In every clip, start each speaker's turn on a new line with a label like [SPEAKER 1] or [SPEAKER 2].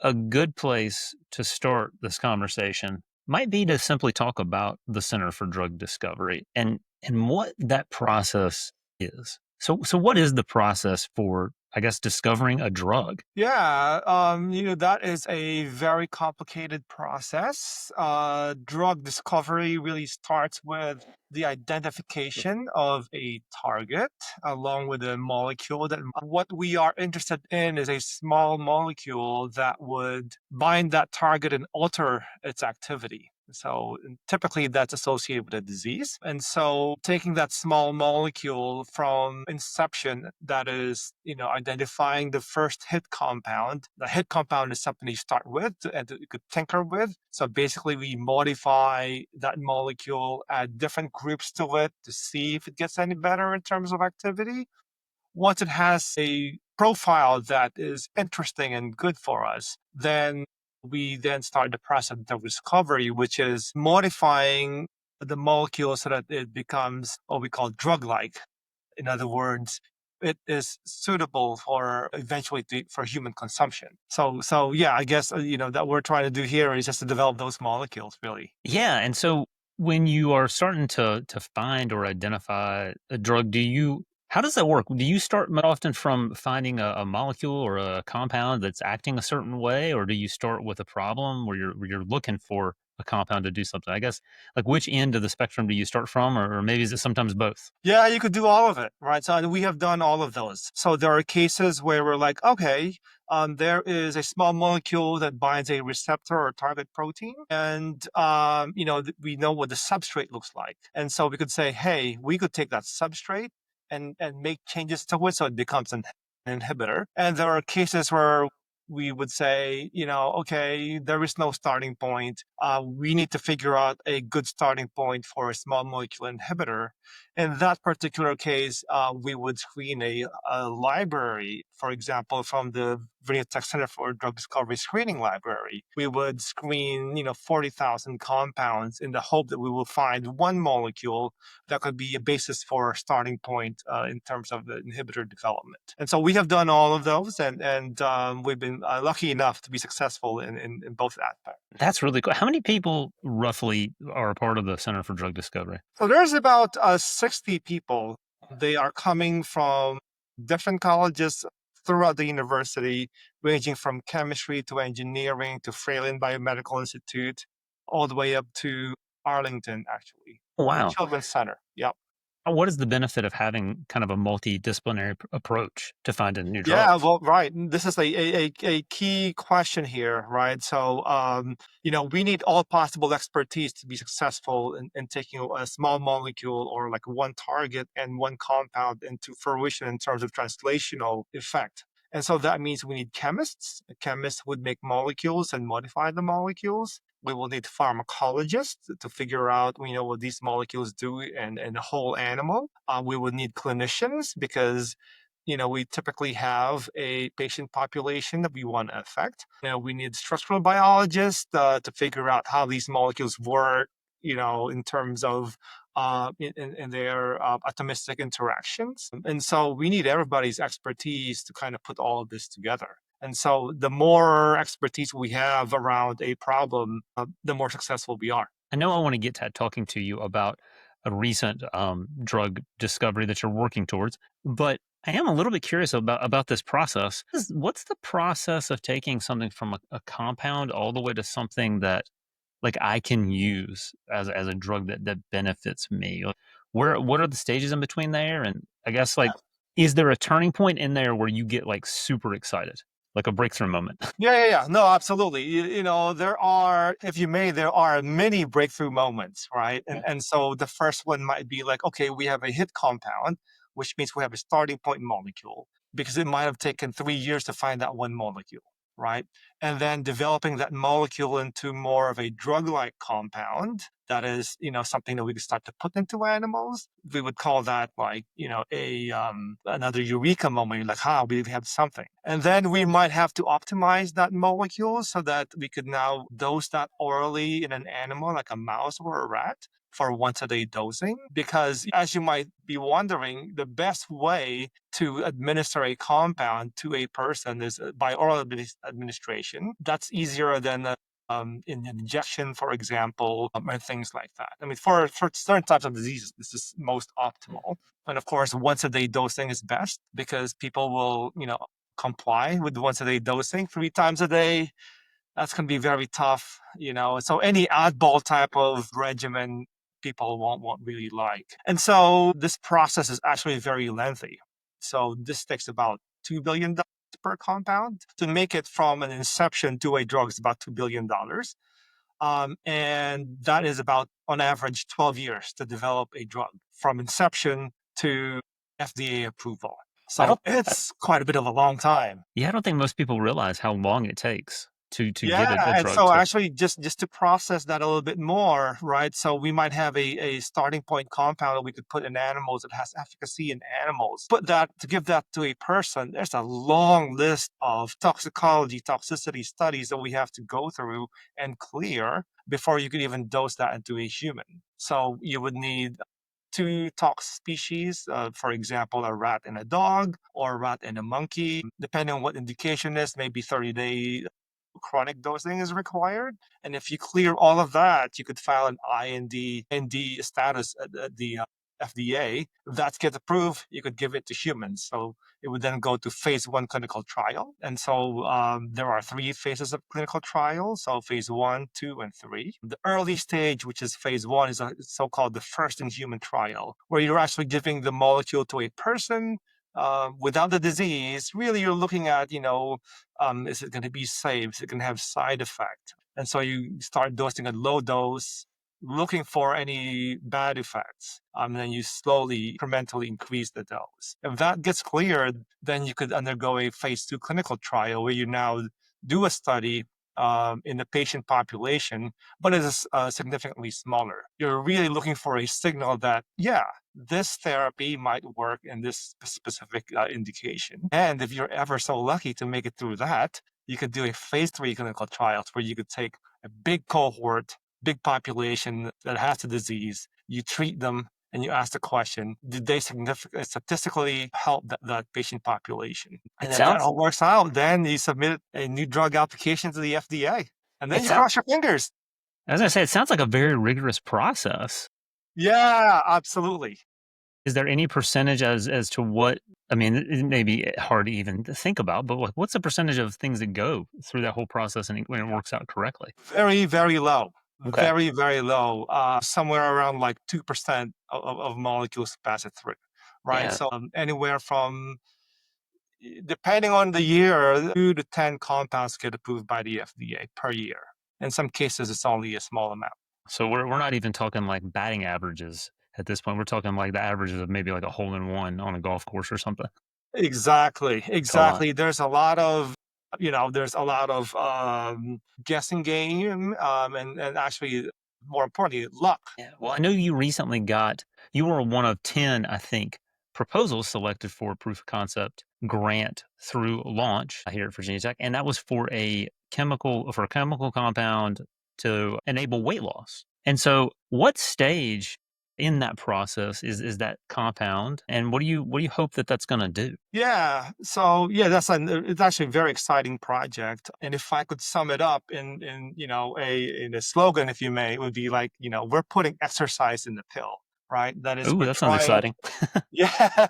[SPEAKER 1] a good place to start this conversation might be to simply talk about the Center for Drug Discovery and what that process is. So what is the process for, I guess, discovering a drug?
[SPEAKER 2] Yeah, that is a very complicated process. Drug discovery really starts with the identification of a target along with a molecule. That what we are interested in is a small molecule that would bind that target and alter its activity. So typically that's associated with a disease. And so taking that small molecule from inception, that is, identifying the first hit compound. The hit compound is something you start with and you could tinker with. So basically we modify that molecule, add different groups to it to see if it gets any better in terms of activity. Once it has a profile that is interesting and good for us, then we then start the process of discovery, which is modifying the molecule so that it becomes what we call drug-like. In other words, it is suitable for eventually for human consumption. So yeah, I guess that we're trying to do here is just to develop those molecules, really.
[SPEAKER 1] Yeah, and so when you are starting to find or identify a drug, how does that work? Do you start more often from finding a molecule or a compound that's acting a certain way, or do you start with a problem where you're looking for a compound to do something? I guess like which end of the spectrum do you start from, or maybe is it sometimes both?
[SPEAKER 2] Yeah, you could do all of it, right? So we have done all of those. So there are cases where we're like, okay, there is a small molecule that binds a receptor or target protein, and we know what the substrate looks like, and so we could say, hey, we could take that substrate and make changes to it so it becomes an inhibitor. And there are cases where we would say, okay, there is no starting point. We need to figure out a good starting point for a small molecule inhibitor. In that particular case, we would screen a library, for example, from the Virginia Tech Center for Drug Discovery Screening Library. We would screen, 40,000 compounds in the hope that we will find one molecule that could be a basis for a starting point in terms of the inhibitor development. And so we have done all of those, and we've been lucky enough to be successful in both aspects.
[SPEAKER 1] That's really cool. How many people roughly are a part of the Center for Drug Discovery?
[SPEAKER 2] So there's about 60 people. They are coming from different colleges throughout the university, ranging from chemistry to engineering to Fralin Biomedical Institute, all the way up to Arlington, actually, the
[SPEAKER 1] Wow.
[SPEAKER 2] Children's Center. Yep.
[SPEAKER 1] What is the benefit of having kind of a multidisciplinary approach to finding new
[SPEAKER 2] Yeah,
[SPEAKER 1] drugs?
[SPEAKER 2] well, right. This is a key question here, right? So, we need all possible expertise to be successful in taking a small molecule or like one target and one compound into fruition in terms of translational effect. And so that means we need chemists. Chemists would make molecules and modify the molecules. We will need pharmacologists to figure out, what these molecules do in a whole animal. We would need clinicians because we typically have a patient population that we want to affect. We need structural biologists to figure out how these molecules work, in terms of in their atomistic interactions. And so we need everybody's expertise to kind of put all of this together. And so the more expertise we have around a problem, the more successful we are.
[SPEAKER 1] I know I want to get to talking to you about a recent drug discovery that you're working towards, but I am a little bit curious about this process. What's the process of taking something from a compound all the way to something that like I can use as a drug that benefits me? Like, what are the stages in between there? And I guess like is there a turning point in there where you get like super excited, like a breakthrough moment?
[SPEAKER 2] Yeah. No, absolutely. There are, if you may, there are many breakthrough moments, right? And so the first one might be like, okay, we have a hit compound, which means we have a starting point molecule, because it might have taken 3 years to find that one molecule, right? And then developing that molecule into more of a drug-like compound that is, something that we can start to put into animals. We would call that like, a another eureka moment. You're like, we have something. And then we might have to optimize that molecule so that we could now dose that orally in an animal like a mouse or a rat for once a day dosing. Because as you might be wondering, the best way to administer a compound to a person is by oral administration. That's easier than in injection, for example, and things like that. I mean, for certain types of diseases, this is most optimal. And of course, once a day dosing is best because people will, comply with once a day dosing 3 times a day. That's going to be very tough. So any oddball type of regimen, people won't really like. And so this process is actually very lengthy. So this takes about $2 billion per compound to make it from an inception to a drug is about $2 billion. And that is about, on average, 12 years to develop a drug from inception to FDA approval.
[SPEAKER 1] I
[SPEAKER 2] So
[SPEAKER 1] don't.
[SPEAKER 2] it's quite a bit of a long time.
[SPEAKER 1] Yeah, I don't think most people realize how long it takes to
[SPEAKER 2] Yeah,
[SPEAKER 1] get a
[SPEAKER 2] and
[SPEAKER 1] drug
[SPEAKER 2] so
[SPEAKER 1] to.
[SPEAKER 2] actually just to process that a little bit more, right? So we might have a starting point compound that we could put in animals that has efficacy in animals. Put that to give that to a person, there's a long list of toxicology, toxicity studies that we have to go through and clear before you could even dose that into a human. So you would need two tox species, for example, a rat and a dog, or a rat and a monkey. Depending on what indication is, maybe 30-day chronic dosing is required. And if you clear all of that, you could file an IND status at the FDA. If that gets approved, you could give it to humans. So it would then go to phase one clinical trial. And so there are 3 phases of clinical trial. So phase one, two, and three. The early stage, which is phase one, is a so-called the first in human trial, where you're actually giving the molecule to a person without the disease. Really, you're looking at, is it going to be safe? Is it going to have side effect? And so you start dosing at low dose, looking for any bad effects. And then you slowly, incrementally increase the dose. If that gets cleared, then you could undergo a phase two clinical trial where you now do a study in the patient population, but it is significantly smaller. You're really looking for a signal that, yeah, this therapy might work in this specific indication. And if you're ever so lucky to make it through that, you could do a phase three clinical trials where you could take a big cohort, big population that has the disease, you treat them, and you ask the question, did they statistically help that patient population?
[SPEAKER 1] It
[SPEAKER 2] And if that
[SPEAKER 1] sounds.
[SPEAKER 2] all works out, then you submit a new drug application to the FDA. And then
[SPEAKER 1] It
[SPEAKER 2] you
[SPEAKER 1] sounds.
[SPEAKER 2] cross your fingers.
[SPEAKER 1] As I say, it sounds like a very rigorous process.
[SPEAKER 2] Yeah, absolutely.
[SPEAKER 1] Is there any percentage as to what? I mean, it may be hard to even think about, but what's the percentage of things that go through that whole process and when it works out correctly?
[SPEAKER 2] Very, very low.
[SPEAKER 1] Okay.
[SPEAKER 2] Very, very low. Somewhere around like 2% of molecules pass it through, right?
[SPEAKER 1] Yeah.
[SPEAKER 2] So anywhere from, depending on the year, 2 to 10 compounds get approved by the FDA per year. In some cases, it's only a small amount.
[SPEAKER 1] So we're not even talking like batting averages at this point. We're talking like the averages of maybe like a hole in one on a golf course or something.
[SPEAKER 2] Exactly,
[SPEAKER 1] It's a lot.
[SPEAKER 2] exactly. There's a lot of guessing game, and actually, more importantly, luck.
[SPEAKER 1] Yeah. Well, I know you were one of 10, I think, proposals selected for a proof of concept grant through launch here at Virginia Tech. And that was for a chemical compound to enable weight loss. And so what stage in that process is that compound? And what do you hope that that's going to do?
[SPEAKER 2] Yeah. So yeah, it's actually a very exciting project. And if I could sum it up in a slogan, if you may, it would be like, we're putting exercise in the pill, right? That is,
[SPEAKER 1] Ooh,
[SPEAKER 2] we're
[SPEAKER 1] that sounds
[SPEAKER 2] trying.
[SPEAKER 1] exciting.
[SPEAKER 2] Yeah.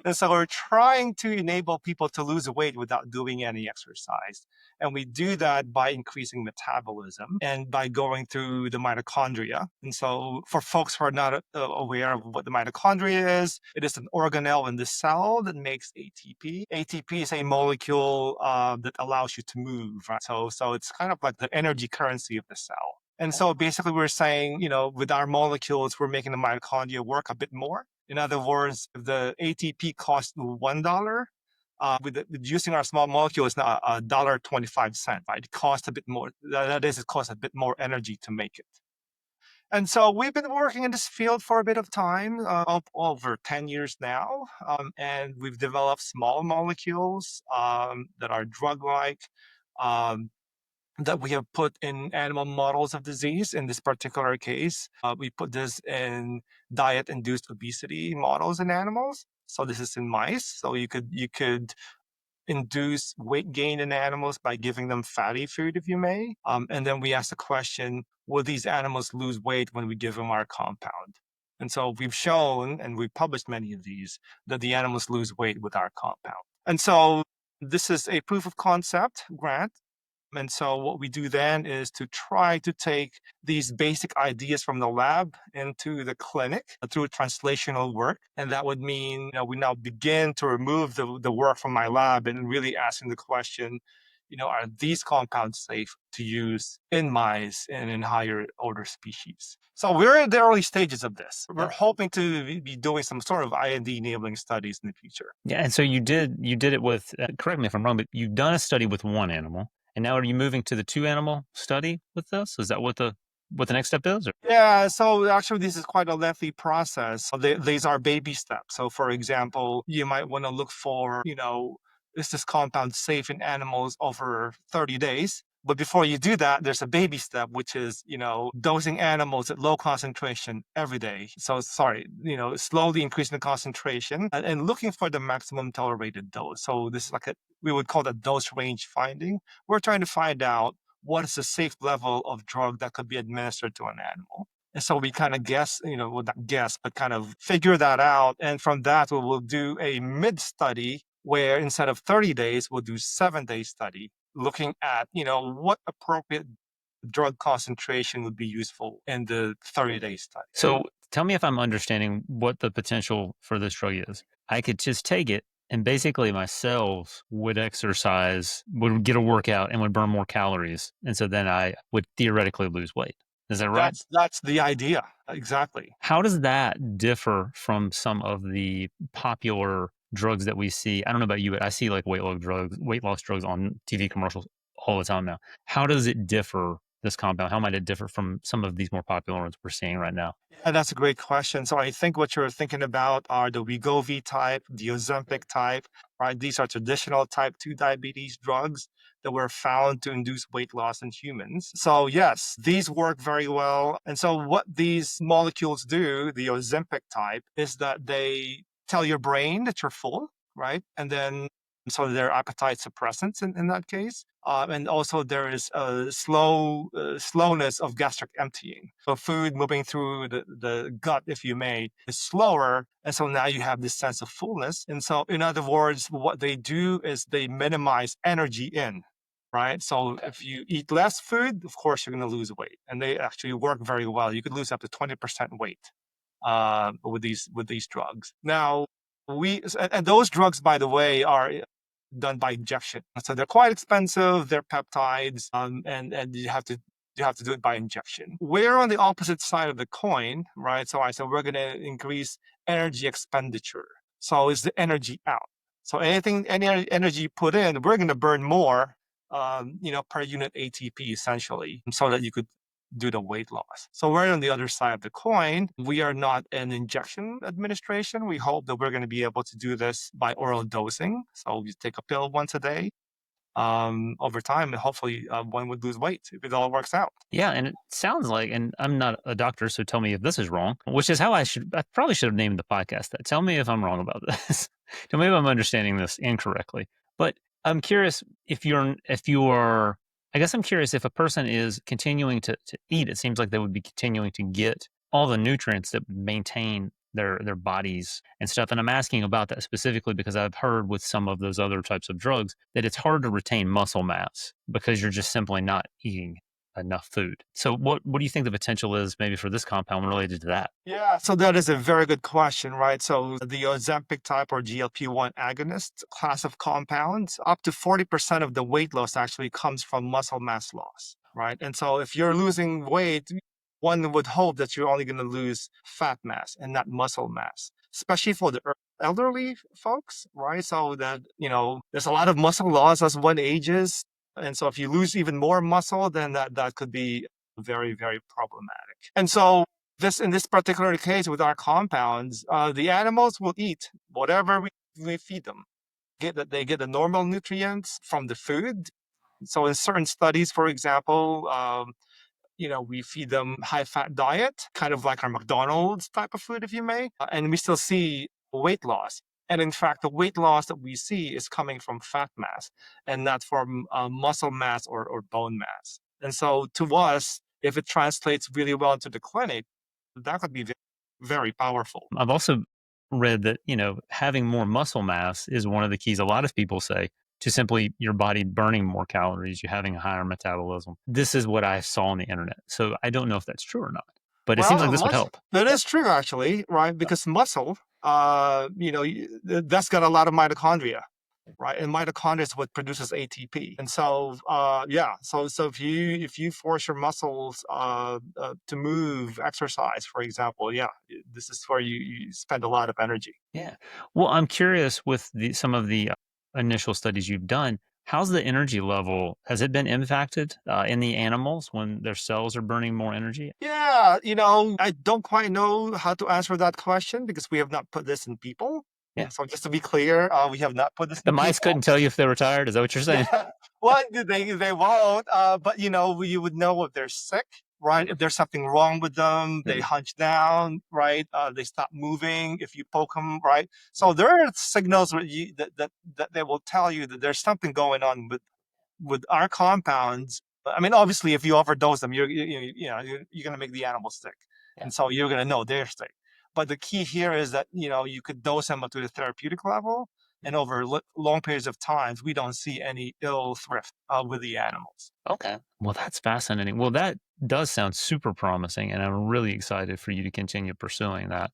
[SPEAKER 2] And so we're trying to enable people to lose weight without doing any exercise. And we do that by increasing metabolism and by going through the mitochondria. And so for folks who are not aware of what the mitochondria is, it is an organelle in the cell that makes ATP. ATP is a molecule that allows you to move, right? So it's kind of like the energy currency of the cell. And so basically, we're saying, with our molecules, we're making the mitochondria work a bit more. In other words, if the ATP costs $1, with using our small molecule, it's now $1.25, right? It costs a bit more. That is, it costs a bit more energy to make it. And so we've been working in this field for a bit of time, over 10 years now. And we've developed small molecules that are drug like. Um, that we have put in animal models of disease. In this particular case, we put this in diet-induced obesity models in animals. So this is in mice. So you could induce weight gain in animals by giving them fatty food, if you may. And then we ask the question, will these animals lose weight when we give them our compound? And so we've shown, and we've published many of these, that the animals lose weight with our compound. And so this is a proof of concept grant. And so what we do then is to try to take these basic ideas from the lab into the clinic through translational work. And that would mean, we now begin to remove the work from my lab and really asking the question, are these compounds safe to use in mice and in higher order species? So we're in the early stages of this. We're hoping to be doing some sort of IND enabling studies in the future.
[SPEAKER 1] Yeah, and so you did it with, correct me if I'm wrong, but you've done a study with one animal, and now are you moving to the two animal study with this? Is that what the next step is? Or?
[SPEAKER 2] Yeah, so actually, this is quite a lengthy process. So these are baby steps. So, for example, you might want to look for, is this compound safe in animals over 30 days? But before you do that, there's a baby step, which is, dosing animals at low concentration every day. So, sorry, slowly increasing the concentration and looking for the maximum tolerated dose. So, this is we would call that dose range finding. We're trying to find out what is the safe level of drug that could be administered to an animal. And so we kind of guess, well, not guess, but kind of figure that out. And from that, we will do a mid study where instead of 30 days, we'll do 7 day study looking at, what appropriate drug concentration would be useful in the 30-day study.
[SPEAKER 1] So tell me if I'm understanding what the potential for this drug is. I could just take it and basically my cells would exercise, would get a workout and would burn more calories. And so then I would theoretically lose weight. Is that right?
[SPEAKER 2] That's the idea. Exactly.
[SPEAKER 1] How does that differ from some of the popular drugs that we see? I don't know about you, but I see like weight loss drugs on TV commercials all the time now. How does it differ, this compound? How might it differ from some of these more popular ones we're seeing right now?
[SPEAKER 2] Yeah, that's a great question. So I think what you're thinking about are the Wegovy type, the Ozempic type, right? These are traditional type 2 diabetes drugs that were found to induce weight loss in humans. So yes, these work very well. And so what these molecules do, the Ozempic type, is that they tell your brain that you're full, right? And then so they're appetite suppressants in that case. And also there is a slowness of gastric emptying. So food moving through the gut, if you may, is slower. And so now you have this sense of fullness. And so in other words, what they do is they minimize energy in, right? So if you eat less food, of course, you're going to lose weight. And they actually work very well. You could lose up to 20% weight with these drugs. Now, and those drugs, by the way, are done by injection. So they're quite expensive. They're peptides, and you have to do it by injection. We're on the opposite side of the coin, right? So I said we're going to increase energy expenditure. So it's the energy out. So any energy you put in, we're going to burn more, per unit ATP essentially, so that you could do the weight loss. So we're on the other side of the coin. We are not an injection administration. We hope that we're going to be able to do this by oral dosing. So you take a pill once a day. Over time, and hopefully one would lose weight if it all works out.
[SPEAKER 1] Yeah, and it sounds like, and I'm not a doctor, so tell me if this is wrong, which is how I probably should have named the podcast that. Tell me if I'm wrong about this. Tell me if I'm understanding this incorrectly. But I'm curious I guess I'm curious if a person is continuing to eat, it seems like they would be continuing to get all the nutrients that maintain their bodies and stuff. And I'm asking about that specifically because I've heard with some of those other types of drugs that it's hard to retain muscle mass because you're just simply not eating enough food. So what do you think the potential is maybe for this compound related to that?
[SPEAKER 2] Yeah, so that is a very good question, right? So the Ozempic type or GLP-1 agonist class of compounds, up to 40% of the weight loss actually comes from muscle mass loss, right? And so if you're losing weight, one would hope that you're only going to lose fat mass and not muscle mass, especially for the elderly folks, right? So that, there's a lot of muscle loss as one ages. And so if you lose even more muscle, then that could be very, very problematic. And so in this particular case with our compounds, the animals will eat whatever we feed them. They get the normal nutrients from the food, So in certain studies, for example, we feed them high fat diet, kind of like our McDonald's type of food, if you may, and we still see weight loss. And in fact, the weight loss that we see is coming from fat mass and not from muscle mass or bone mass. And so to us, if it translates really well into the clinic, that could be very powerful.
[SPEAKER 1] I've also read that, having more muscle mass is one of the keys a lot of people say to simply your body burning more calories, you having a higher metabolism. This is what I saw on the internet. So I don't know if that's true or not, but it seems like
[SPEAKER 2] Well,
[SPEAKER 1] this would help.
[SPEAKER 2] that is true actually, right? Because muscle, that's got a lot of mitochondria, right? And mitochondria is what produces ATP. And so, yeah, so if you force your muscles to move, exercise, for example, yeah, this is where you spend a lot of energy.
[SPEAKER 1] Yeah. Well, I'm curious with some of the initial studies you've done, how's the energy level? Has it been impacted in the animals when their cells are burning more energy?
[SPEAKER 2] Yeah, I don't quite know how to answer that question because we have not put this in people.
[SPEAKER 1] Yeah.
[SPEAKER 2] So just to be clear, we have not put this
[SPEAKER 1] The
[SPEAKER 2] in
[SPEAKER 1] mice
[SPEAKER 2] people.
[SPEAKER 1] couldn't tell you if they were tired. Is that what you're saying?
[SPEAKER 2] Yeah. Well, they won't. But you would know if they're sick, right? If there's something wrong with them, they
[SPEAKER 1] Mm.
[SPEAKER 2] hunch down, right? They stop moving if you poke them, right? So there are signals that they will tell you that there's something going on with our compounds. I mean, obviously, if you overdose them, you're going to make the animal sick,
[SPEAKER 1] Yeah.
[SPEAKER 2] and so you're going to know they're sick. But the key here is that you could dose them up to the therapeutic level, and over long periods of times, we don't see any ill thrift with the animals.
[SPEAKER 1] Okay. Well, that's fascinating. Well, that does sound super promising, and I'm really excited for you to continue pursuing that.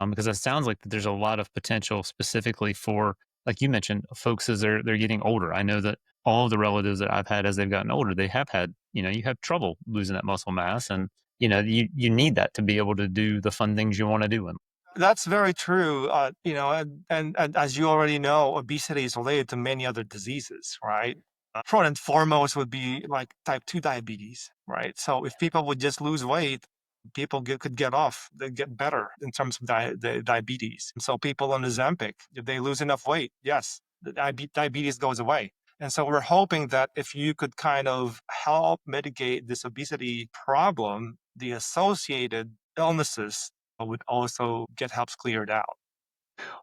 [SPEAKER 1] Because it sounds like that there's a lot of potential specifically for, like you mentioned, folks as they're getting older. I know that all of the relatives that I've had as they've gotten older, they have had, you have trouble losing that muscle mass, and you need that to be able to do the fun things you want to do. And
[SPEAKER 2] That's very true. And as you already know, obesity is related to many other diseases, right? Front and foremost would be like type 2 diabetes, right? So if people would just lose weight, people could get off, they get better in terms of the diabetes. So people on Ozempic, if they lose enough weight, yes, the diabetes goes away. And so we're hoping that if you could kind of help mitigate this obesity problem, the associated illnesses would also get helps cleared out.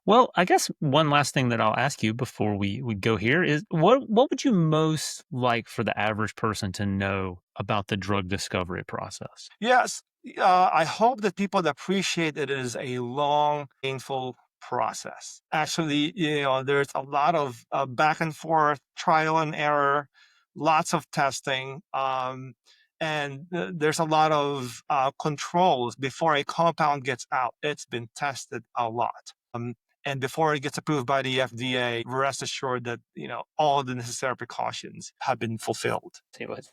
[SPEAKER 1] well, I guess one last thing that I'll ask you before we go here is what would you most like for the average person to know about the drug discovery process?
[SPEAKER 2] Yes, I hope that people appreciate it as a long, painful process. Actually, there's a lot of back and forth, trial and error, lots of testing, and there's a lot of controls before a compound gets out. It's been tested a lot. And before it gets approved by the FDA, rest assured that all the necessary precautions have been fulfilled.
[SPEAKER 1] See what